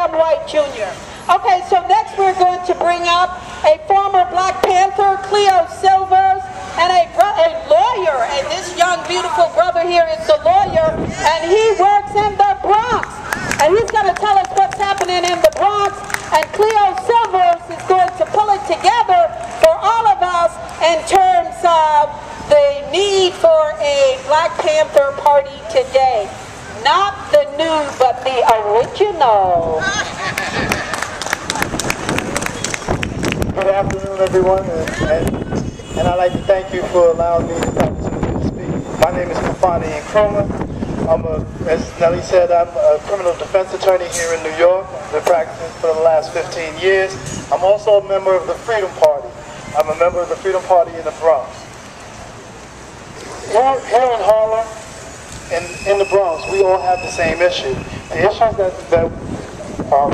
Sam White Jr. Okay, so next we're going to bring up a former Black Panther, Cleo Silvers, and a lawyer. And this young, beautiful brother here is the lawyer, and he works in the Bronx. And he's going to tell us what's happening in the Bronx. And Cleo Silvers is going to pull it together for all of us in terms of the need for a Black Panther party today. Not the new, but the original. Good afternoon, everyone, and I'd like to thank you for allowing me this opportunity to speak. My name is Kafahni Nkrumah. As Nelly said, I'm a criminal defense attorney here in New York. I've been practicing for the last 15 years. I'm also a member of the Freedom Party. I'm a member of the Freedom Party in the Bronx. Here in Harlem, in the Bronx, we all have the same issue. The issues that our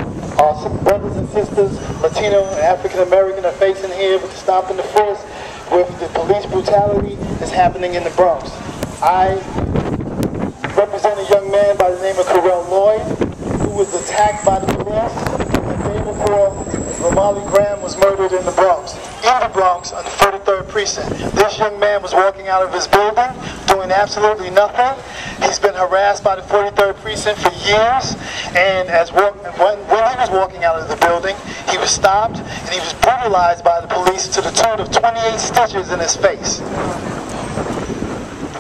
brothers and sisters, Latino and African American, are facing here with the stop and the frisk, with the police brutality that's happening in the Bronx. I represent a young man by the name of Lloyd, who was attacked by the police the day before Romali Graham was murdered in the Bronx. In the Bronx, on the 43rd precinct. This young man was walking out of his building, doing absolutely nothing. He's been harassed by the 43rd precinct for years, and when he was walking out of the building, he was stopped and he was brutalized by the police to the tune of 28 stitches in his face.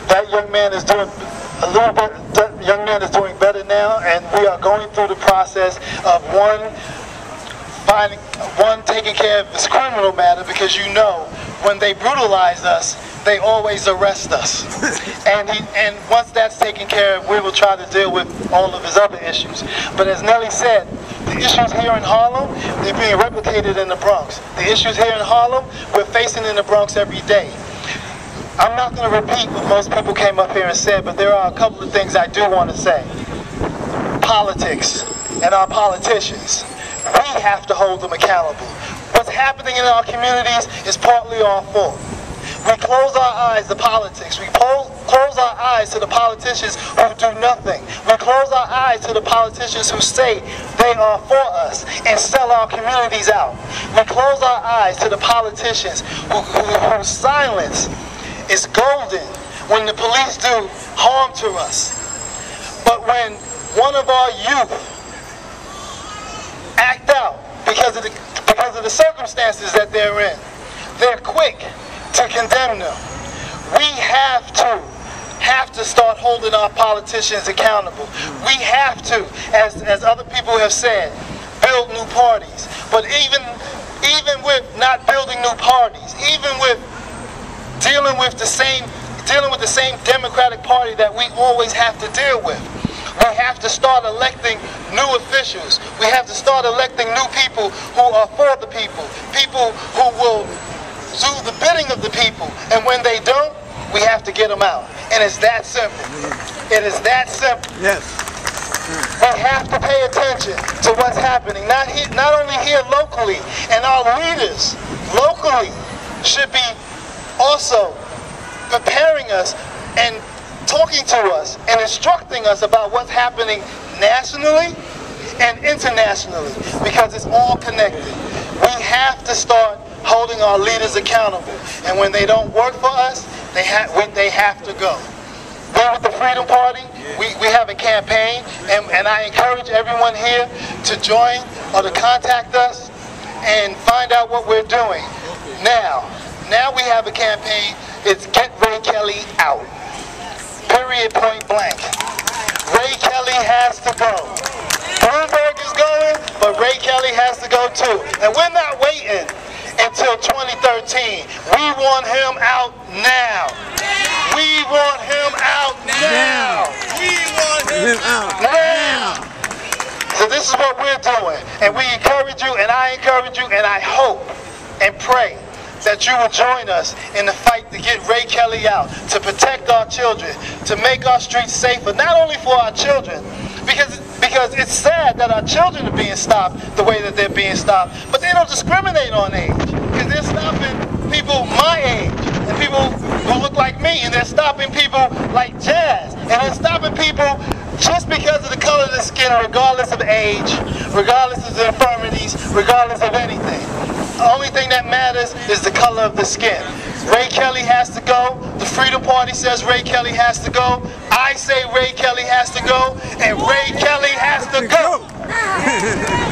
That young man is doing better now, and we are going through the process of one taking care of this criminal matter, because you know, when they brutalize us, they always arrest us. and once that's taken care of, we will try to deal with all of his other issues. But as Nelly said, the issues here in Harlem, they're being replicated in the Bronx. The issues here in Harlem, we're facing in the Bronx every day. I'm not going to repeat what most people came up here and said, but there are a couple of things I do want to say. Politics and our politicians. We have to hold them accountable. What's happening in our communities is partly our fault. We close our eyes to politics. We close our eyes to the politicians who do nothing. We close our eyes to the politicians who say they are for us and sell our communities out. We close our eyes to the politicians whose silence is golden when the police do harm to us. But when one of our youth act out because of the circumstances that they're in, they're quick to condemn them. We have to start holding our politicians accountable. We have to, as other people have said, build new parties. But even with not building new parties, even with dealing with the same Democratic Party that we always have to deal with, we have to start electing new officials. We have to start electing new people who are for the people, people who will do the bidding of the people. And when they don't, we have to get them out. And it's that simple. It is that simple. Yes. We have to pay attention to what's happening, not only here locally, and our leaders locally should be also preparing us and talking to us and instructing us about what's happening nationally and internationally, because it's all connected. We have to start holding our leaders accountable, and when they don't work for us, they have to go. We're with the Freedom Party. We have a campaign, and I encourage everyone here to join or to contact us and find out what we're doing. Now we have a campaign. It's Get Ray Kelly Out. Period, point blank. Ray Kelly has to go. Bloomberg is going, but Ray Kelly has to go too. And we're not waiting until 2013. We want him out now. We want him out now. We want him out now. So this is what we're doing. And we encourage you, and I encourage you, and I hope and pray that you will join us in the fight to get Ray Kelly out, to protect our children, to make our streets safer, not only for our children, because it's sad that our children are being stopped the way that they're being stopped, but they don't discriminate on age, because they're stopping people my age, and people who look like me, and they're stopping people like Jazz, and they're stopping people just because of the color of the skin, regardless of age, regardless of the infirmities, regardless of anything. The only thing that matters is the color of the skin. Ray Kelly has to go. The Freedom Party says Ray Kelly has to go. I say Ray Kelly has to go. And Ray Kelly has to go.